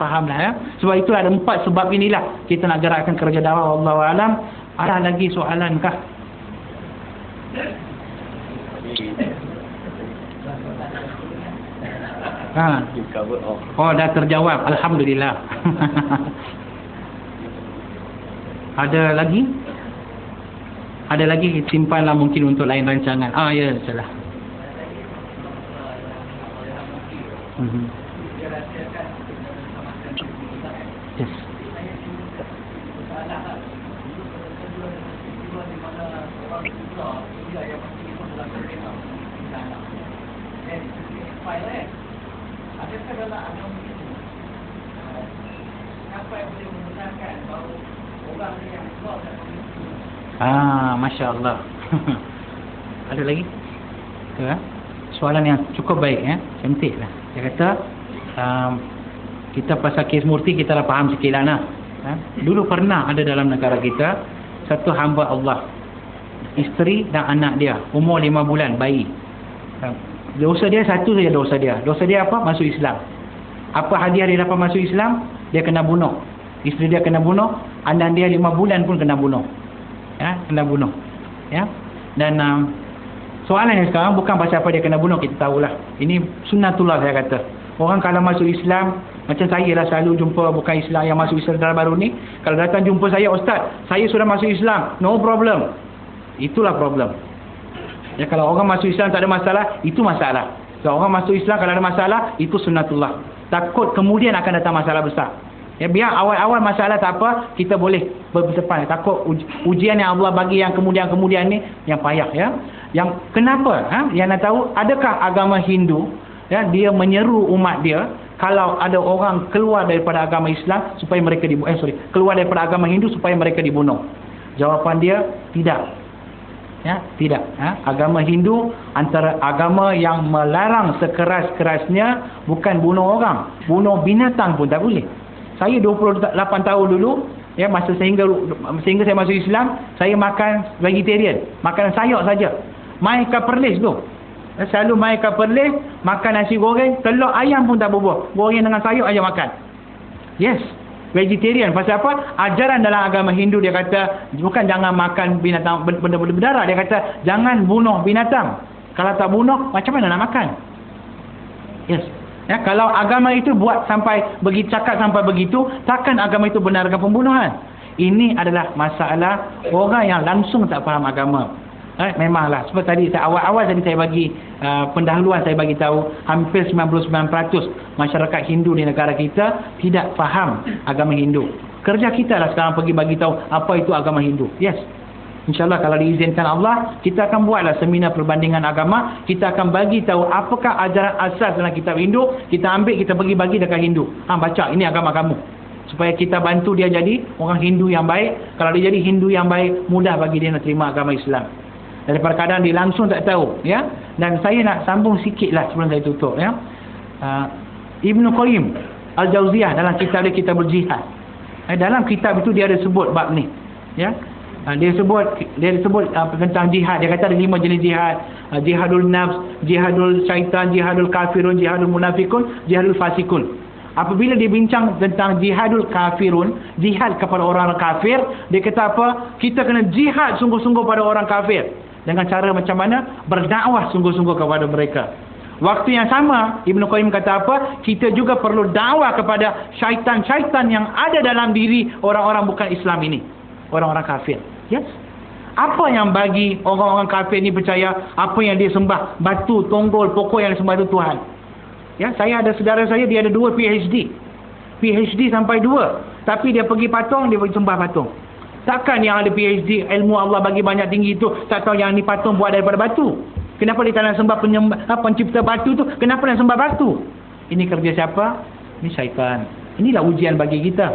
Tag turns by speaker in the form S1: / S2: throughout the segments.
S1: Fahamlah ya. Sebab itu ada 4 sebab inilah kita nak gerakkan kerja dakwah. Wallahu alam. Ada lagi soalan kah? Oh, dah terjawab. Alhamdulillah. Ada lagi? Ada lagi, simpanlah mungkin untuk lain rancangan. Ya, salah. Yes. Masya Allah. Ada lagi? Soalan yang cukup baik ya, cantik lah. Dia kata kita pasal kes murti kita dah faham sikit lah nah. Dulu pernah ada dalam negara kita satu hamba Allah, isteri dan anak dia, umur 5 bulan, bayi. Dosa dia satu saja, dosa dia. Dosa dia apa? Masuk Islam. Apa hadiah dia dapat masuk Islam? Dia kena bunuh. Isteri dia kena bunuh, anak dia 5 bulan pun kena bunuh. Ya, kena bunuh. Ya. Dan soalannya sekarang bukan pasal apa dia kena bunuh, kita tahulah. Ini sunnatullah saya kata. Orang kalau masuk Islam, macam saya lah selalu jumpa bukan Islam yang masuk Islam dalam baru ni, kalau datang jumpa saya, Ustaz, saya sudah masuk Islam, no problem. Itulah problem. Ya, kalau orang masuk Islam tak ada masalah, itu masalah. Kalau orang masuk Islam kalau ada masalah, itu sunnatullah. Takut kemudian akan datang masalah besar. Ya, biar awal-awal masalah tak apa, kita boleh berdepan. Takut ujian yang Allah bagi yang kemudian-kemudian ni yang payah ya. Yang kenapa? Yang nak tahu, adakah agama Hindu ya, dia menyeru umat dia kalau ada orang keluar daripada agama Islam supaya mereka keluar daripada agama Hindu supaya mereka dibunuh? Jawapan dia tidak. Ya, tidak. Agama Hindu antara agama yang melarang sekeras-kerasnya bukan bunuh orang, bunuh binatang pun tak boleh. Saya 28 tahun dulu ya, sehingga saya masuk Islam, saya makan vegetarian, makan sayur saja. Mai ikan perlis tu. Selalu mai ikan perlis, makan nasi goreng, telur ayam pun tak berbuah. Goreng dengan sayur aja makan. Yes, vegetarian. Pasal apa? Ajaran dalam agama Hindu dia kata bukan jangan makan binatang benda-benda berdarah, dia kata jangan bunuh binatang. Kalau tak bunuh, macam mana nak makan? Yes. Ya, kalau agama itu buat sampai cakap sampai begitu, takkan agama itu benarkan pembunuhan. Ini adalah masalah orang yang langsung tak faham agama. Memanglah seperti tadi awal-awal tadi saya bagi pendahuluan, saya bagi tahu hampir 99% masyarakat Hindu di negara kita tidak faham agama Hindu. Kerja kita lah sekarang pergi bagi tahu apa itu agama Hindu. Yes. InsyaAllah kalau diizinkan Allah, kita akan buatlah seminar perbandingan agama. Kita akan bagi tahu apakah ajaran asas dalam kitab Hindu. Kita ambil, kita pergi bagi dekat Hindu. Baca, ini agama kamu. Supaya kita bantu dia jadi orang Hindu yang baik. Kalau dia jadi Hindu yang baik, mudah bagi dia nak terima agama Islam. Daripada kadang dia langsung tak tahu. Ya. Dan saya nak sambung sikit lah sebelum saya tutup. Ya. Ibn Qayyim Al-Jauziyah dalam kitab dia, Kitabul Jihad. Dalam kitab itu dia ada sebut bab ni. Ya. Dia sebut tentang jihad. Dia kata ada 5 jenis jihad. Jihadul nafs, jihadul syaitan, jihadul kafirun, jihadul munafikun, jihadul fasikun. Apabila dia bincang tentang jihadul kafirun, jihad kepada orang kafir, dia kata apa? Kita kena jihad sungguh-sungguh pada orang kafir. Dengan cara macam mana? Berdakwah sungguh-sungguh kepada mereka. Waktu yang sama, Ibn Qayyim kata apa? Kita juga perlu dakwah kepada syaitan-syaitan yang ada dalam diri orang-orang bukan Islam ini, orang-orang kafir. Yes. Apa yang bagi orang-orang kafir ni percaya apa yang dia sembah, batu, tonggol, pokok yang dia sembah itu Tuhan. Ya, saya ada saudara saya, dia ada 2 PhD sampai 2, tapi dia pergi patung, dia pergi sembah patung. Takkan yang ada PhD, ilmu Allah bagi banyak tinggi itu tak tahu yang ni patung buat daripada batu? Kenapa dia tak nak sembah pencipta batu tu? Kenapa nak sembah batu? Ini kerja siapa? Ini syaitan. Inilah ujian bagi kita.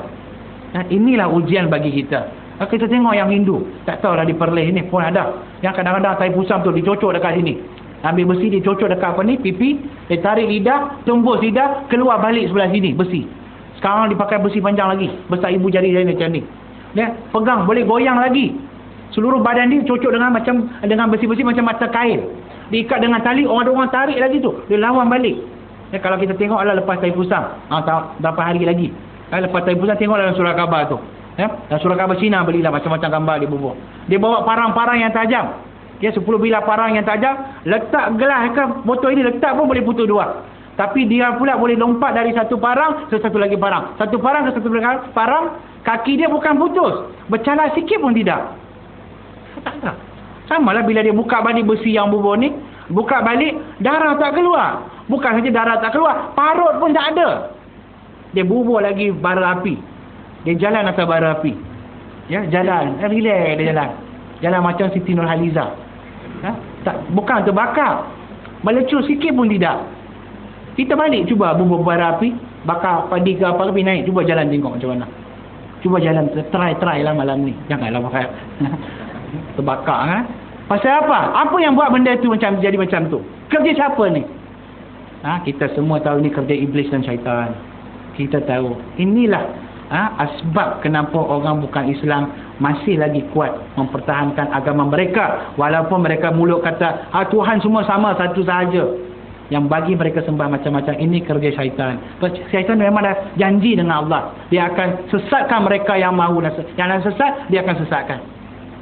S1: Inilah ujian bagi kita. Kita tengok yang Hindu, tak tahulah di Perlis ni pun ada yang kadang-kadang tai pusam tu dicocok dekat sini, ambil besi dicocok dekat apa ni, pipi, dia tarik lidah, tembus lidah, keluar balik sebelah sini besi. Sekarang dipakai besi panjang lagi, besar ibu jari saya macam ni, dia pegang boleh goyang lagi. Seluruh badan dia cocok dengan besi-besi macam mata kain, diikat dengan tali, orang tarik lagi tu, dia lawan balik. Ya, kalau kita tengok adalah lepas Taifus Pusang, berapa hari lagi. Lepas Taifus Pusang tengok dalam surah khabar tu. Ya, dalam surah khabar Cina belilah macam-macam gambar dia bubuh. Dia bawa parang-parang yang tajam. Ya, 10 bilah parang yang tajam, letak gelas ke botol ini, letak pun boleh putus dua. Tapi dia pula boleh lompat dari satu parang ke satu lagi parang. Satu parang ke satu lagi parang, kaki dia bukan putus. Bercalar sikit pun tidak. Tak ada. Sama lah bila dia buka balik besi yang bubuh ni, buka balik, darah tak keluar. Bukan saja darah tak keluar, parut pun tak ada. Dia bubuh lagi bara api. Dia jalan atas bara api. Ya, jalan. Relax dia jalan. Jalan macam Siti Nurhaliza. Bukan terbakar. Melecur sikit pun tidak. Kita balik cuba bubuh bara api, bakar padi ke apa lebih naik. Cuba jalan tengok macam mana. Cuba jalan, try lah malam ni. Janganlah pakai terbakar kan. Pasal apa? Apa yang buat benda tu macam jadi macam tu? Kerja siapa ni? Kita semua tahu ni kerja iblis dan syaitan. Kita tahu. Inilah asbab kenapa orang bukan Islam masih lagi kuat mempertahankan agama mereka, walaupun mereka mulut kata Tuhan semua sama, satu sahaja. Yang bagi mereka sembah macam-macam, ini kerja syaitan. Syaitan memang dah janji dengan Allah, dia akan sesatkan mereka yang mahu yang nak sesat, dia akan sesatkan.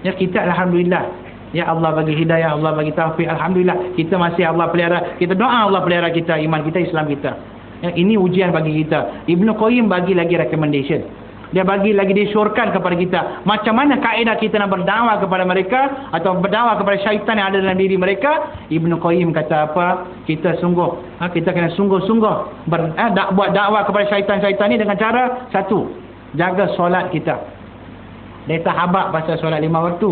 S1: Ya, kita alhamdulillah, ya Allah bagi hidayah, Allah bagi taufik, alhamdulillah kita masih Allah pelihara. Kita doa Allah pelihara kita, iman kita, Islam kita. Ya, ini ujian bagi kita. Ibnu Qayyim bagi lagi recommendation. Dia bagi lagi, disyorkan kepada kita macam mana kaedah kita nak berdakwah kepada mereka atau berdakwah kepada syaitan yang ada dalam diri mereka. Ibnu Qayyim kata apa? Kita kena sungguh-sungguh buat dakwah kepada syaitan-syaitan ni dengan cara satu, jaga solat kita. Dia tak habaq pasal solat 5 waktu.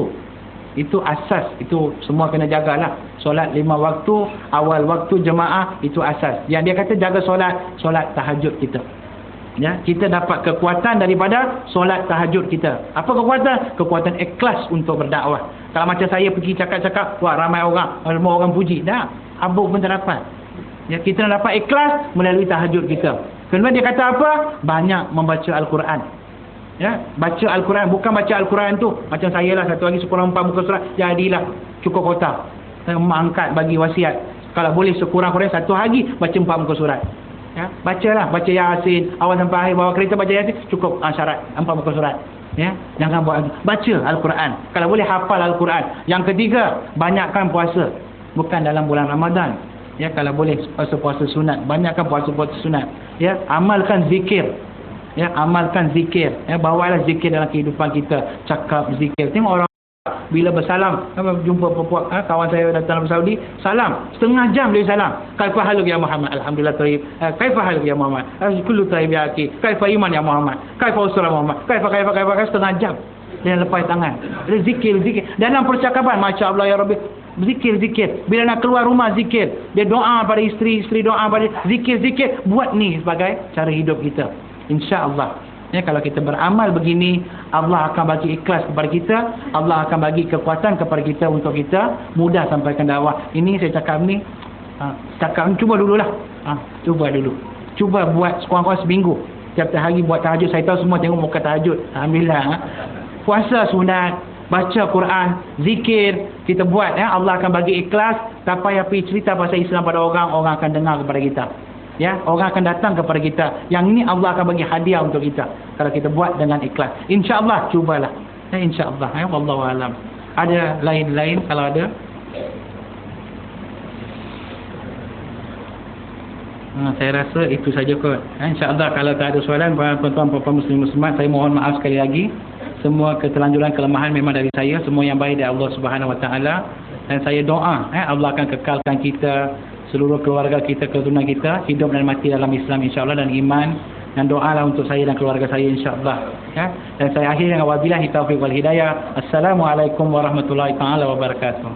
S1: Itu asas, itu semua kena jagalah. Solat 5 waktu, awal waktu jemaah, itu asas. Yang dia kata jaga solat tahajud kita. Ya, kita dapat kekuatan daripada solat tahajud kita. Apa kekuatan? Kekuatan ikhlas untuk berdakwah. Kalau macam saya pergi cakap-cakap, wah ramai orang, semua orang puji, dah habuk pun tak dapat. Ya, kita nak dapat ikhlas melalui tahajud kita. Kemudian dia kata apa? Banyak membaca Al-Quran. Ya, baca Al-Quran, bukan baca Al-Quran tu macam saya lah, satu hari sekurang 4 muka surat, jadilah cukup kotak. Mak angkat bagi wasiat, kalau boleh sekurang-kurang satu hari baca 4 muka surat. Ya, bacalah, baca Yasin awal sampai akhir, bawa kereta baca Yasin, cukup syarat 4 muka surat. Ya, jangan buat, baca Al-Quran, kalau boleh hafal Al-Quran. Yang ketiga, banyakkan puasa, bukan dalam bulan Ramadan. Ya, kalau boleh puasa-puasa sunat, banyakkan puasa-puasa sunat. Ya, amalkan zikir. Ya, amalkan zikir. Ya, bawalah zikir dalam kehidupan kita, cakap zikir. Tengok orang bila bersalam, jumpa kawan saya datang dari Saudi, salam setengah jam dia salam. Kaifa haluk ya Muhammad? Alhamdulillah thayyib. Kaifa haluk ya Muhammad? Kullu thayyib ya akhi. Kaifa iman ya Muhammad? Kaifa usra Muhammad? Kaifa setengah jam. Dia lepas tangan. Dia zikir. Dalam percakapan, masya-Allah ya Rabbi, zikir. Bila nak keluar rumah zikir. Dia doa pada isteri doa pada zikir. Buat ni sebagai cara hidup kita. Insya-Allah. Ya, kalau kita beramal begini, Allah akan bagi ikhlas kepada kita, Allah akan bagi kekuatan kepada kita untuk kita mudah sampaikan dakwah. Ini saya cakap ni, cuba dululah. Cuba dulu. Cuba buat sekurang-kurang seminggu. Tiap hari buat tahajud. Saya tahu semua tengok muka tahajud. Alhamdulillah. Puasa sunat, baca Quran, zikir, kita buat. Allah akan bagi ikhlas. Tak payah pergi cerita pasal Islam pada orang akan dengar kepada kita. Ya, orang akan datang kepada kita. Yang ini Allah akan bagi hadiah untuk kita kalau kita buat dengan ikhlas. Insya-Allah, cubalah. Ya, insya-Allah. Ya, wallahu alam. Ada lain-lain kalau ada? Saya rasa itu saja kot. Insya-Allah kalau tak ada soalan, tuan-tuan puan-puan muslim muslimat, saya mohon maaf sekali lagi. Semua ketelanjuran, kelemahan memang dari saya. Semua yang baik dari Allah Subhanahu Wa Taala. Dan saya doa, Allah akan kekalkan kita, seluruh keluarga kita, keturunan kita hidup dan mati dalam Islam insya-Allah dan iman, dan doalah untuk saya dan keluarga saya insya-Allah. Ya, dan saya akhiri dengan wabillahi taufiq wal hidayah. Assalamualaikum warahmatullahi taala wabarakatuh.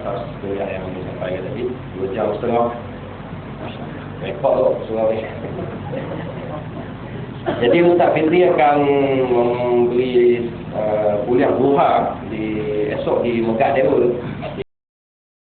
S2: Seperti yang disampaikan tadi, 2 jam setengah. Rekod tu surau ni. Jadi Ustaz Fitri akan memberi kuliah duha esok di Megat Darul.